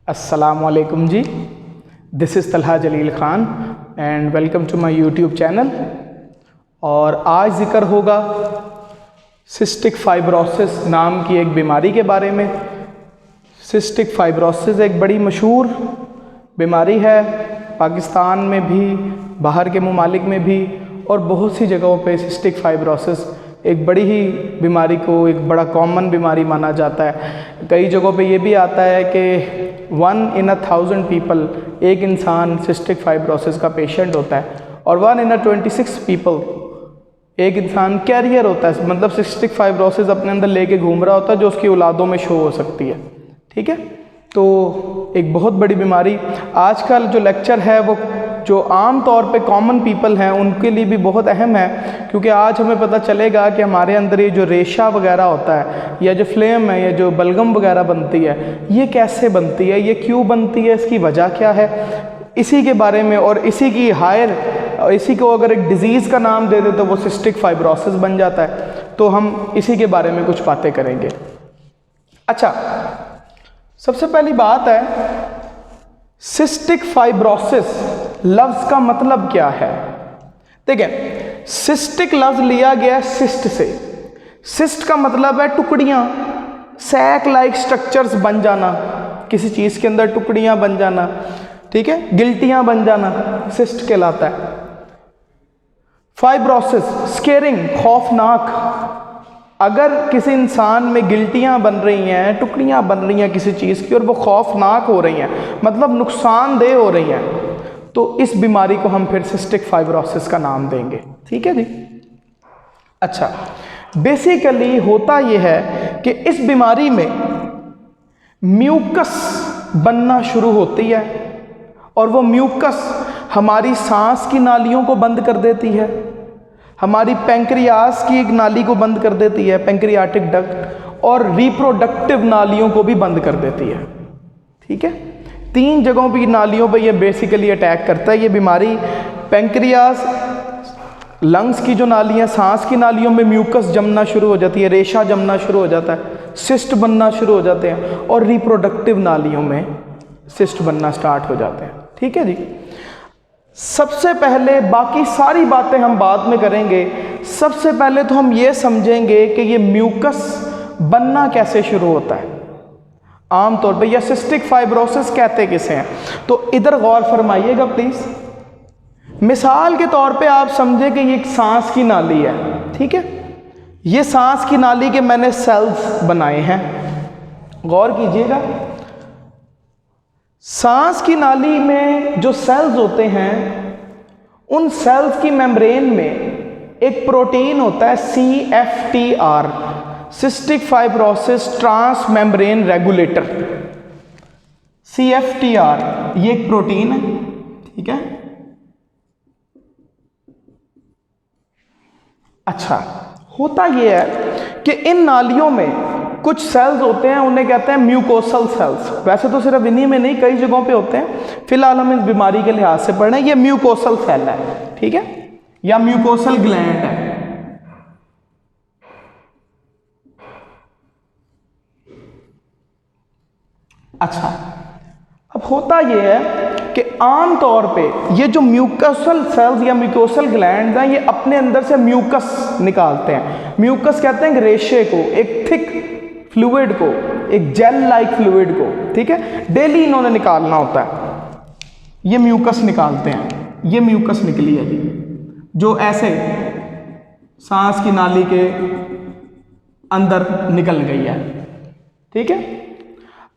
अस्सलामुअलैकुम जी, this is Talha Jalil Khan and welcome to my YouTube channel. और आज ज़िक्र होगा सिस्टिक फाइब्रोसिस नाम की एक बीमारी के बारे में। सिस्टिक फाइब्रोसिस एक बड़ी मशहूर बीमारी है, पाकिस्तान में भी, बाहर के ममालिक में भी, और बहुत सी जगहों पे सिस्टिक फाइब्रोसिस एक बड़ी ही बीमारी को एक बड़ा कॉमन बीमारी माना जाता है। कई जगहों पे ये भी आता है कि 1 in 1000 पीपल, एक इंसान सिस्टिक फाइब्रोसिस का पेशेंट होता है, और 1 in 26 पीपल, एक इंसान कैरियर होता है, मतलब सिस्टिक फाइब्रोसिस अपने अंदर लेके घूम रहा होता है जो उसकी औलादों में शो हो सकती है। ठीक है, तो एक बहुत बड़ी बीमारी। आज का जो लेक्चर है वो जो आम तौर पे कॉमन पीपल हैं उनके लिए भी बहुत अहम है, क्योंकि आज हमें पता चलेगा कि हमारे अंदर ये जो रेशा वगैरह होता है, या जो फ्लेम है, या जो बलगम वगैरह बनती है, ये कैसे बनती है, ये क्यों बनती है, इसकी वजह क्या है, इसी के बारे में। और इसी की इसी को अगर एक डिज़ीज़ का नाम दे दे तो वो सिस्टिक फाइब्रोसिस बन जाता है। तो हम इसी के बारे में कुछ बातें करेंगे। अच्छा, सबसे पहली बात है, सिस्टिक फाइब्रोसिस लफ्ज़ का मतलब क्या है। देखिए, सिस्टिक लफ्ज़ लिया गया सिस्ट से। सिस्ट का मतलब है टुकड़ियाँ, सैक लाइक स्ट्रक्चर्स बन जाना, किसी चीज़ के अंदर टुकड़ियाँ बन जाना, ठीक है, गिल्टियाँ बन जाना, सिस्ट कहलाता है। फाइब्रोसिस स्केरिंग, खौफनाक। अगर किसी इंसान में गिल्टियाँ बन रही हैं, टुकड़ियाँ बन रही हैं किसी चीज़ की, और वो खौफनाक हो रही हैं, मतलब नुकसानदेह हो रही हैं, तो इस बीमारी को हम फिर सिस्टिक फाइब्रोसिस का नाम देंगे। ठीक है जी। अच्छा, बेसिकली होता यह है कि इस बीमारी में म्यूकस बनना शुरू होती है, और वो म्यूकस हमारी सांस की नालियों को बंद कर देती है, हमारी पैंक्रियास की एक नाली को बंद कर देती है, पैंक्रियाटिक डक्ट, और रिप्रोडक्टिव नालियों को भी बंद कर देती है। ठीक है, 3 जगहों पर नालियों पे ये बेसिकली अटैक करता है। ये बीमारी पैंक्रियास, लंग्स की जो नालियाँ, सांस की नालियों में म्यूकस जमना शुरू हो जाती है, रेशा जमना शुरू हो जाता है, सिस्ट बनना शुरू हो जाते हैं, और रिप्रोडक्टिव नालियों में सिस्ट बनना स्टार्ट हो जाते हैं। ठीक है जी। सबसे पहले, बाकी सारी बातें हम बाद में करेंगे, सबसे पहले तो हम ये समझेंगे कि ये म्यूकस बनना कैसे शुरू होता है आमतौर पे, या सिस्टिक फाइब्रोसिस कहते किसे हैं। तो इधर गौर फरमाइएगा प्लीज। मिसाल के तौर पे आप समझे कि ये एक सांस की नाली है। ठीक है, ये सांस की नाली के मैंने सेल्स बनाए हैं, गौर कीजिएगा। सांस की नाली में जो सेल्स होते हैं, उन सेल्स की मेम्ब्रेन में एक प्रोटीन होता है CFTR, cystic fibrosis trans membrane regulator. CFTR ये एक प्रोटीन है। ठीक है, अच्छा, होता यह है कि इन नालियों में कुछ सेल्स होते हैं, उन्हें कहते हैं म्यूकोसल सेल्स। वैसे तो सिर्फ इन्हीं में नहीं, कई जगहों पे होते हैं, फिलहाल हम इस बीमारी के लिहाज से पढ़ रहे हैं। ये म्यूकोसल सेल है, ठीक है, या म्यूकोसल ग्लैंड है। अच्छा, अब होता यह है कि आम तौर पे ये जो म्यूकोसल सेल्स या म्यूकोसल ग्लैंड हैं, ये अपने अंदर से म्यूकस निकालते हैं। म्यूकस कहते हैं रेशे को, एक थिक फ्लूइड को, एक जेल लाइक फ्लूइड को। ठीक है, डेली इन्होंने निकालना होता है, ये म्यूकस निकालते हैं। ये म्यूकस निकली है जी, जो ऐसे सांस की नाली के अंदर निकल गई है। ठीक है,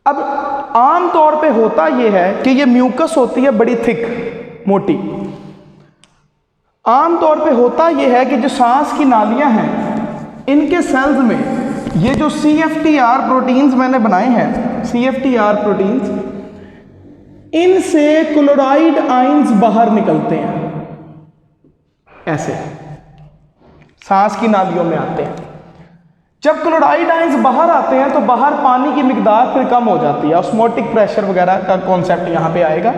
अब आम तौर पे होता यह है कि ये म्यूकस होती है बड़ी थिक, मोटी। आम तौर पे होता यह है कि जो सांस की नालियां हैं, इनके सेल्स में ये जो CFTR प्रोटीन्स मैंने बनाए हैं, CFTR प्रोटीन्स, इनसे क्लोराइड आयंस बाहर निकलते हैं, ऐसे सांस की नालियों में आते हैं। जब क्लोराइड आयंस बाहर आते हैं तो बाहर पानी की मिकदार फिर कम हो जाती है। ऑस्मोटिक प्रेशर वगैरह का कॉन्सेप्ट यहाँ पे आएगा।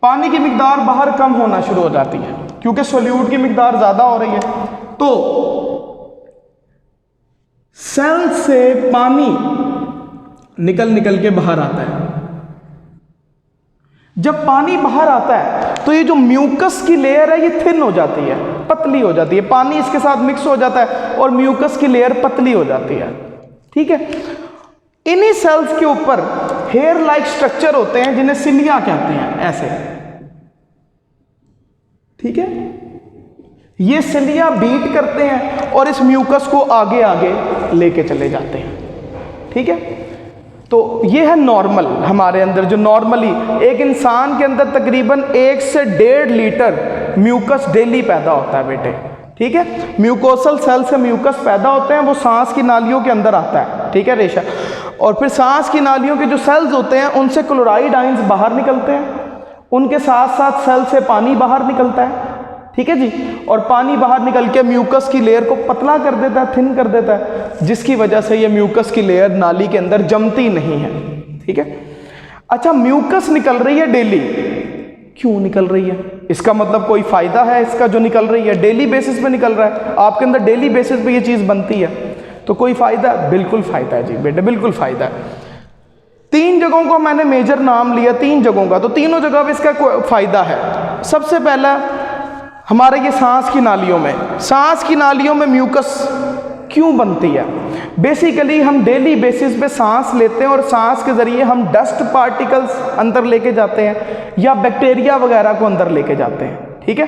पानी की मिकदार बाहर कम होना शुरू हो जाती है, क्योंकि सोल्यूट की मिकदार ज़्यादा हो रही है। तो सेल से पानी निकल निकल के बाहर आता है। जब पानी बाहर आता है तो ये जो म्यूकस की लेयर है ये थिन हो जाती है, पतली हो जाती है, पानी इसके साथ मिक्स हो जाता है और म्यूकस की लेयर पतली हो जाती है। ठीक है, इन्हीं सेल्स के ऊपर हेयर लाइक स्ट्रक्चर होते हैं जिन्हें सिलिया कहते हैं, ऐसे। ठीक है, ये सिलिया बीट करते हैं और इस म्यूकस को आगे आगे लेके चले जाते हैं। ठीक है, तो ये है नॉर्मल हमारे अंदर, जो नॉर्मली एक इंसान के अंदर तकरीबन 1 से 1.5 लीटर म्यूकस डेली पैदा होता है बेटे। ठीक है, म्यूकोसल सेल से म्यूकस पैदा होते हैं, वो सांस की नालियों के अंदर आता है। ठीक है रेशा, और फिर सांस की नालियों के जो सेल्स होते हैं उनसे क्लोराइड आयंस बाहर निकलते हैं, उनके साथ साथ सेल से पानी बाहर निकलता है। ठीक है जी, और पानी बाहर निकल के म्यूकस की लेयर को पतला कर देता है, थिन कर देता है, जिसकी वजह से ये म्यूकस की लेयर नाली के अंदर जमती नहीं है। ठीक है, अच्छा म्यूकस निकल रही है डेली, क्यों निकल रही है? इसका मतलब कोई फायदा है इसका जो निकल रही है, डेली बेसिस पे निकल रहा है, आपके अंदर डेली बेसिस पे ये चीज़ बनती है, तो कोई फायदा? बिल्कुल फायदा है जी बेटे, बिल्कुल फायदा है। 3 जगहों को मैंने मेजर नाम लिया, 3 जगहों का, तो तीनों जगह पे इसका फायदा है। सबसे पहला हमारे ये सांस की नालियों में, सांस की नालियों में म्यूकस क्यों बनती है? बेसिकली हम डेली बेसिस पे सांस लेते हैं और सांस के ज़रिए हम डस्ट पार्टिकल्स अंदर लेके जाते हैं या बैक्टीरिया वगैरह को अंदर लेके जाते हैं। ठीक है,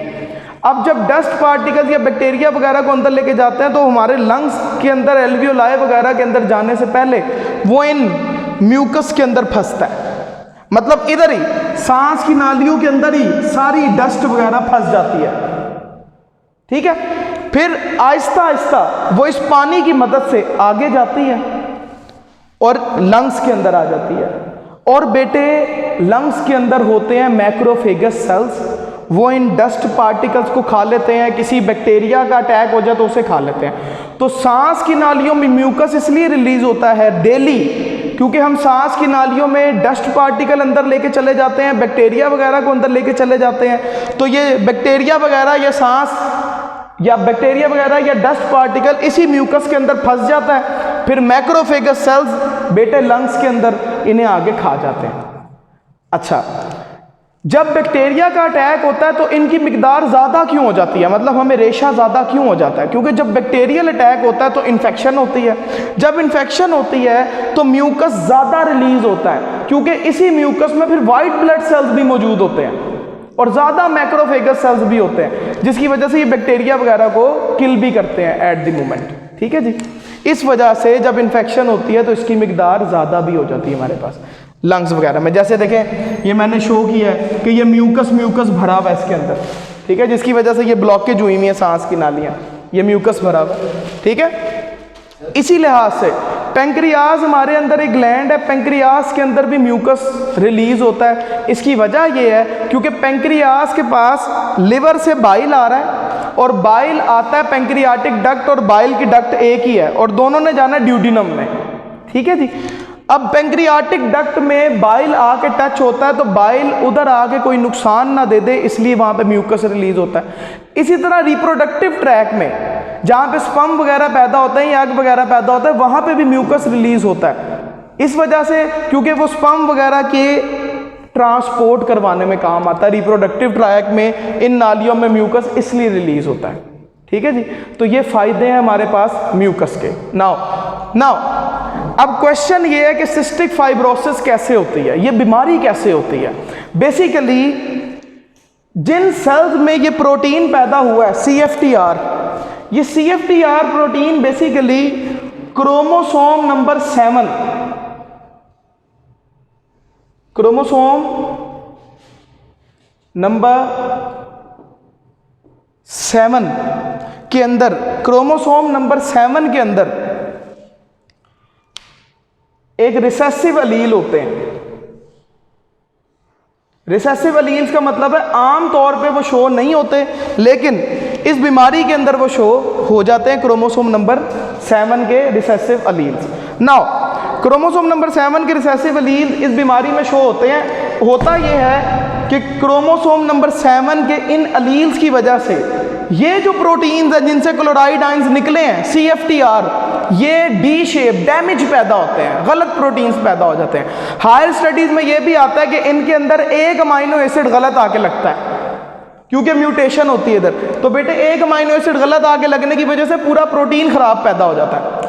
अब जब डस्ट पार्टिकल्स या बैक्टीरिया वगैरह को अंदर लेके जाते हैं तो हमारे लंग्स के अंदर एल्वियोलाई वगैरह के अंदर जाने से पहले वो इन म्यूकस के अंदर फंसता है, मतलब इधर ही सांस की नालियों के अंदर ही सारी डस्ट वगैरह फंस जाती है। ठीक है, फिर आहिस्ता आहिस्ता वो इस पानी की मदद से आगे जाती है और लंग्स के अंदर आ जाती है। और बेटे लंग्स के अंदर होते हैं मैक्रोफेगस सेल्स, वो इन डस्ट पार्टिकल्स को खा लेते हैं, किसी बैक्टीरिया का अटैक हो जाए तो उसे खा लेते हैं। तो सांस की नालियों में म्यूकस इसलिए रिलीज होता है डेली क्योंकि हम सांस की नालियों में डस्ट पार्टिकल अंदर लेके चले जाते हैं, बैक्टीरिया वगैरह को अंदर लेके चले जाते हैं। तो ये बैक्टीरिया वगैरह या सांस या बैक्टीरिया वगैरह या डस्ट पार्टिकल इसी म्यूकस के अंदर फंस जाता है, फिर मैक्रोफेगस सेल्स बेटे लंग्स के अंदर इन्हें आगे खा जाते हैं। अच्छा, जब बैक्टीरिया का अटैक होता है तो इनकी मिकदार ज़्यादा क्यों हो जाती है, मतलब हमें रेशा ज़्यादा क्यों हो जाता है? क्योंकि जब बैक्टीरियल अटैक होता है तो इन्फेक्शन होती है, जब इन्फेक्शन होती है तो म्यूकस ज़्यादा रिलीज होता है, क्योंकि इसी म्यूकस में फिर वाइट ब्लड सेल्स भी मौजूद होते हैं और ज़्यादा मैक्रोफेगस सेल्स भी होते हैं, जिसकी वजह से ये बैक्टीरिया वगैरह को किल भी करते हैं एट द मोमेंट। ठीक है जी, इस वजह से जब इन्फेक्शन होती है तो इसकी मिकदार ज़्यादा भी हो जाती है हमारे पास लंग्स वगैरह में। जैसे देखें ये मैंने शो किया है कि ये म्यूकस भरा हुआ है इसके अंदर। ठीक है, जिसकी वजह से ये ब्लॉकेज हुई हुई है सांस की नालियाँ, ये म्यूकस भरा हुआ है। ठीक है, इसी लिहाज से पेंक्रियाज हमारे अंदर एक ग्लैंड है, पेंक्रियाज के अंदर भी म्यूकस रिलीज होता है। इसकी वजह ये है क्योंकि पेंक्रियाज के पास लिवर से बाइल आ रहा है और बाइल आता है पेंक्रियाटिक डक्ट और बाइल की डक्ट एक ही है और दोनों ने जाना ड्यूडिनम में। ठीक है जी, अब पेंक्रियाटिक डक्ट में बाइल आके टच होता है तो बाइल उधर आके कोई नुकसान ना दे दे, इसलिए वहाँ पे म्यूकस रिलीज होता है। इसी तरह रिप्रोडक्टिव ट्रैक में जहाँ पे स्पर्म वगैरह पैदा होते हैं या एग वगैरह पैदा होता है वहाँ पे भी म्यूकस रिलीज होता है, इस वजह से क्योंकि वो स्पर्म वगैरह के ट्रांसपोर्ट करवाने में काम आता है। रिप्रोडक्टिव ट्रैक में इन नालियों में म्यूकस इसलिए रिलीज होता है। ठीक है जी, तो ये फायदे हैं हमारे पास म्यूकस के। नाउ अब क्वेश्चन ये है कि सिस्टिक फाइब्रोसिस कैसे होती है, ये बीमारी कैसे होती है? बेसिकली जिन सेल्स में ये प्रोटीन पैदा हुआ है CFTR, ये CFTR protein basically chromosome number 7 के अंदर, क्रोमोसोम नंबर 7 के अंदर एक रिसेसिव अलील होते हैं। रिसेसिव अलील्स का मतलब है आम तौर पे वो शो नहीं होते, लेकिन इस बीमारी के अंदर वो शो हो जाते हैं, क्रोमोसोम नंबर 7 के recessive alleles. Now chromosome number 7 के रिसेसिव अलील इस बीमारी में शो होते हैं। होता ये है कि क्रोमोसोम नंबर 7 के इन अलील्स की वजह से ये जो प्रोटीन्स हैं जिनसे क्लोराइड आयंस निकले हैं CFTR, ये डी शेप डैमेज पैदा होते हैं, गलत प्रोटीन्स पैदा हो जाते हैं। हायर स्टडीज में ये भी आता है कि इनके अंदर एक अमाइनो एसिड गलत आके लगता है क्योंकि म्यूटेशन होती है इधर। तो बेटे एक अमाइनो एसिड गलत आके लगने की वजह से पूरा प्रोटीन खराब पैदा हो जाता है।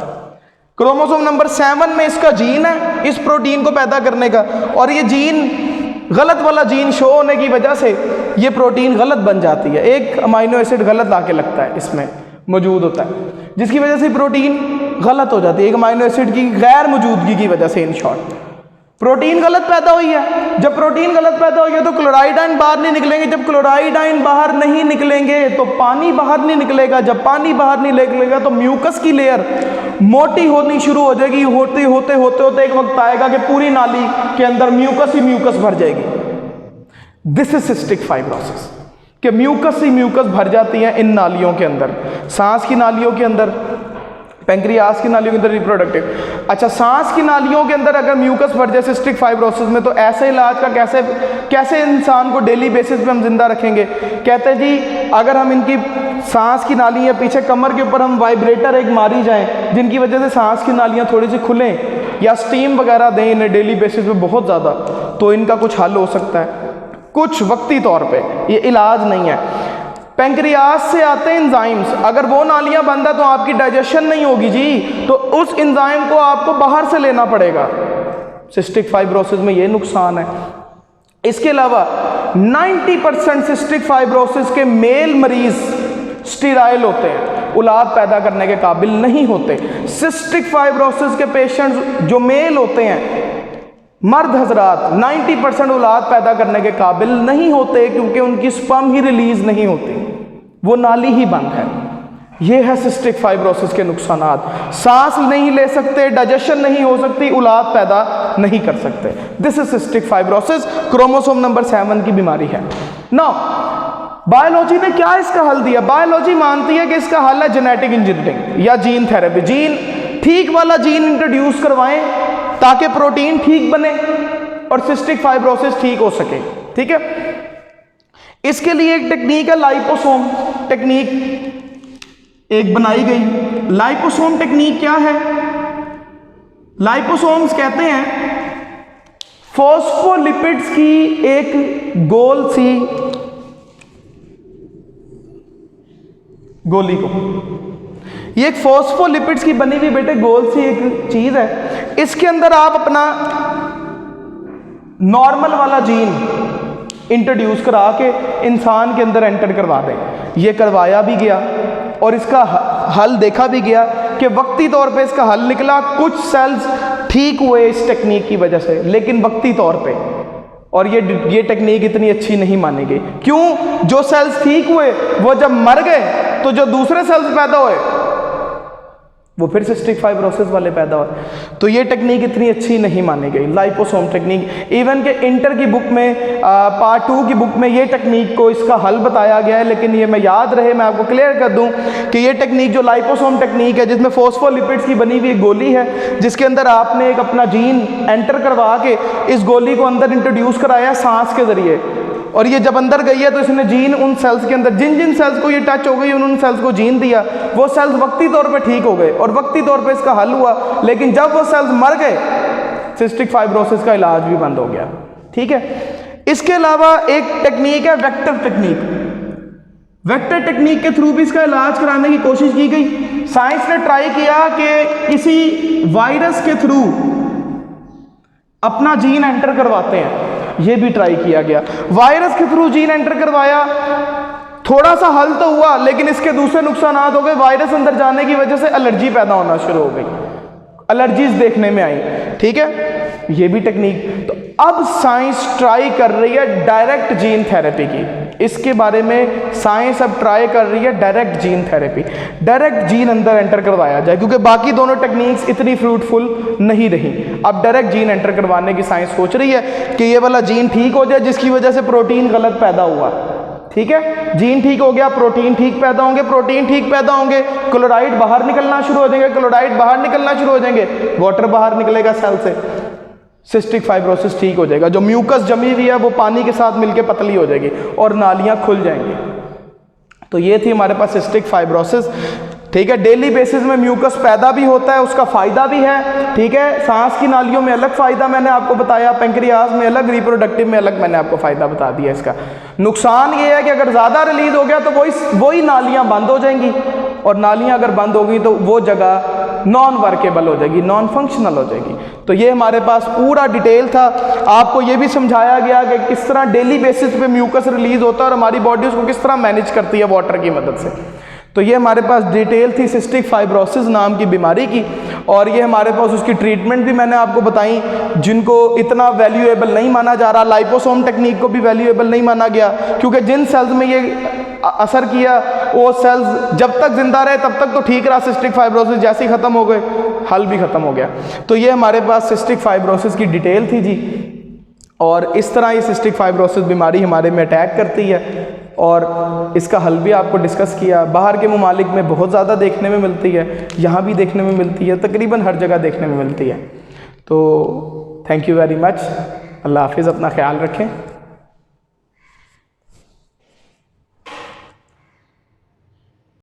क्रोमोसोम नंबर 7 में इसका जीन है इस प्रोटीन को पैदा करने का, और ये जीन गलत वाला जीन शो होने की वजह से ये प्रोटीन गलत बन जाती है। एक अमाइनो एसिड गलत आके लगता है इसमें मौजूद होता है, जिसकी वजह से प्रोटीन गलत हो जाती है, एक अमाइनो एसिड की गैर मौजूदगी की वजह से। इन शॉर्ट प्रोटीन गलत पैदा हुई है। जब प्रोटीन गलत पैदा हुई है तो क्लोराइड आयन बाहर नहीं निकलेंगे। जब क्लोराइड आयन बाहर नहीं निकलेंगे तो पानी बाहर नहीं निकलेगा। जब पानी बाहर नहीं निकलेगा तो म्यूकस की लेयर मोटी होनी शुरू हो जाएगी। होते होते होते होते एक वक्त आएगा कि पूरी नाली के अंदर म्यूकस ही म्यूकस भर जाएगी। दिस इज सिस्टिक फाइब्रोसिस, कि म्यूकस ही म्यूकस भर जाती है इन नालियों के अंदर, सांस की नालियों के अंदर, पेंक्रियास की नालियों के अंदर, रिप्रोडक्टिव। अच्छा, सांस की नालियों के अंदर अगर म्यूकस भर जाए सिस्टिक फाइब्रोसिस में, तो ऐसे इलाज का कैसे इंसान को डेली बेसिस पे हम जिंदा रखेंगे? कहते हैं जी अगर हम इनकी सांस की नाली या पीछे कमर के ऊपर हम वाइब्रेटर एक मारी जाएं जिनकी वजह से सांस की नालियां थोड़ी सी खुलें, या स्टीम वगैरह दें इन्हें डेली बेसिस पे बहुत ज़्यादा, तो इनका कुछ हल हो सकता है कुछ वक्ती तौर पे, ये इलाज नहीं है। पेंक्रियास से आते हैं एंजाइम्स, अगर वो नालियां बंद है तो आपकी डाइजेशन नहीं होगी जी, तो उस एंजाइम को आपको बाहर से लेना पड़ेगा। सिस्टिक फाइब्रोसिस में ये नुकसान है। इसके अलावा 90% सिस्टिक फाइब्रोसिस के मेल मरीज स्टेराइल होते हैं, औलाद पैदा करने के काबिल नहीं होते। सिस्टिक फाइब्रोसिस के पेशेंट्स जो मेल होते हैं, मर्द हजरात, 90% औलाद पैदा करने के काबिल नहीं होते क्योंकि उनकी स्पर्म ही रिलीज नहीं होती, वो नाली ही बंद है। ये है सिस्टिक फाइब्रोसिस के नुकसानात। सांस नहीं ले सकते, डाइजेशन नहीं हो सकती, औलाद पैदा नहीं कर सकते। This is cystic fibrosis, chromosome number 7 की बीमारी है। नाउ बायोलॉजी ने क्या इसका हल दिया? बायोलॉजी मानती है कि इसका हल है जेनेटिक इंजीनियरिंग या जीन थेरेपी। जीन ठीक वाला जीन इंट्रोड्यूस करवाएं ताकि प्रोटीन ठीक बने और सिस्टिक फाइब्रोसिस ठीक हो सके। ठीक है, इसके लिए एक टेक्निक है लाइपोसोम टेक्निक एक बनाई गई। लाइपोसोम टेक्निक क्या है? लाइपोसोम्स कहते हैं फॉस्फोलिपिड्स की एक गोल सी गोली को, ये एक फॉस्फोलिपिड्स की बनी हुई बेटे गोल सी एक चीज है। इसके अंदर आप अपना नॉर्मल वाला जीन इंट्रोड्यूस करा के इंसान के अंदर एंटर करवा दें। ये करवाया भी गया और इसका हल देखा भी गया कि वक्ती तौर पे इसका हल निकला। कुछ सेल्स ठीक हुए इस टेक्निक की वजह से, लेकिन वक्ती तौर पे, और ये टेक्निक इतनी अच्छी नहीं मानी गई। क्यों? जो सेल्स ठीक हुए वो जब मर गए तो जो दूसरे सेल्स पैदा हुए वो फिर सिस्टिक फाइब्रोसिस वाले पैदा हुए। तो ये टेक्निक इतनी अच्छी नहीं मानी गई, लाइपोसोम टेक्निक। इवन के इंटर की बुक में पार्ट 2 की बुक में ये टेक्निक को इसका हल बताया गया है, लेकिन ये मैं याद रहे मैं आपको क्लियर कर दूं कि ये टेक्निक जो लाइपोसोम टेक्निक है, जिसमें फॉस्फोलिपिड्स की बनी हुई गोली है, जिसके अंदर आपने एक अपना जीन एंटर करवा के इस गोली को अंदर इंट्रोड्यूस कराया सांस के जरिए, और ये जब अंदर गई है तो इसने जीन उन सेल्स के अंदर, जिन जिन सेल्स को ये टच हो गई उन सेल्स को जीन दिया। वो सेल्स वक्ती तौर पे ठीक हो गए और वक्ती तौर पे इसका हल हुआ, लेकिन जब वो सेल्स मर गए सिस्टिक फाइब्रोसिस का इलाज भी बंद हो गया। ठीक है, इसके अलावा एक टेक्निक है वेक्टर टेक्निक। वेक्टर टेक्निक के थ्रू भी इसका इलाज कराने की कोशिश की गई। साइंस ने ट्राई किया कि किसी वायरस के थ्रू अपना जीन एंटर करवाते हैं, ये भी ट्राई किया गया। वायरस के थ्रू जीन एंटर करवाया, थोड़ा सा हल तो हुआ, लेकिन इसके दूसरे नुकसान हो गए। वायरस अंदर जाने की वजह से एलर्जी पैदा होना शुरू हो गई, एलर्जीज देखने में आई। ठीक है, ये भी टेक्निक। तो अब साइंस ट्राई कर रही है डायरेक्ट जीन थेरेपी की। इसके बारे में साइंस अब ट्राई कर रही है direct gene therapy, direct gene अंदर एंटर करवाया जाए, क्योंकि बाकी दोनों टेक्निक्स इतनी फ्रूटफुल नहीं रही। अब डायरेक्ट जीन एंटर करवाने की साइंस सोच रही है कि ये वाला जीन ठीक हो जाए जिसकी वजह से प्रोटीन गलत पैदा हुआ। ठीक है, जीन ठीक हो गया, प्रोटीन ठीक पैदा होंगे, प्रोटीन ठीक पैदा होंगे, क्लोराइड बाहर निकलना शुरू हो जाएंगे, क्लोराइड बाहर निकलना शुरू हो जाएंगे, वाटर बाहर निकलेगा सेल से, सिस्टिक फाइब्रोसिस ठीक हो जाएगा। जो म्यूकस जमी हुई है वो पानी के साथ मिलकर पतली हो जाएगी और नालियां खुल जाएंगी। तो ये थी हमारे पास सिस्टिक फाइब्रोसिस। ठीक है, डेली बेसिस में म्यूकस पैदा भी होता है, उसका फ़ायदा भी है। ठीक है, सांस की नालियों में अलग फ़ायदा मैंने आपको बताया, पेंक्रियाज में अलग, रिप्रोडक्टिव में अलग मैंने आपको फ़ायदा बता दिया। इसका नुकसान ये है कि अगर ज़्यादा रिलीज़ हो गया तो वही नालियाँ बंद हो जाएंगी, और नालियाँ अगर बंद होगी तो वो जगह नॉन वर्केबल हो जाएगी, नॉन फंक्शनल हो जाएगी। तो ये हमारे पास पूरा डिटेल था। आपको ये भी समझाया गया कि किस तरह डेली बेसिस पे म्यूकस रिलीज़ होता है और हमारी बॉडी उसको किस तरह मैनेज करती है वाटर की मदद से। तो ये हमारे पास डिटेल थी सिस्टिक फाइब्रोसिस नाम की बीमारी की, और ये हमारे पास उसकी ट्रीटमेंट भी मैंने आपको बताई, जिनको इतना वैल्यूएबल नहीं माना जा रहा। लाइपोसोम टेक्निक को भी वैल्यूएबल नहीं माना गया, क्योंकि जिन सेल्स में ये असर किया वो सेल्स जब तक जिंदा रहे तब तक तो ठीक रहा। सिस्टिक फाइब्रोसिस जैसे ही ख़त्म हो गए, हल भी ख़त्म हो गया। तो ये हमारे पास सिस्टिक फाइब्रोसिस की डिटेल थी जी। और इस तरह ये सिस्टिक फाइब्रोसिस बीमारी हमारे में अटैक करती है, और इसका हल भी आपको डिस्कस किया। बाहर के ममालिक में बहुत ज़्यादा देखने में मिलती है, यहाँ भी देखने में मिलती है, तकरीबन हर जगह देखने में मिलती है। तो थैंक यू वेरी मच। अल्लाह हाफिज़, अपना ख्याल रखें।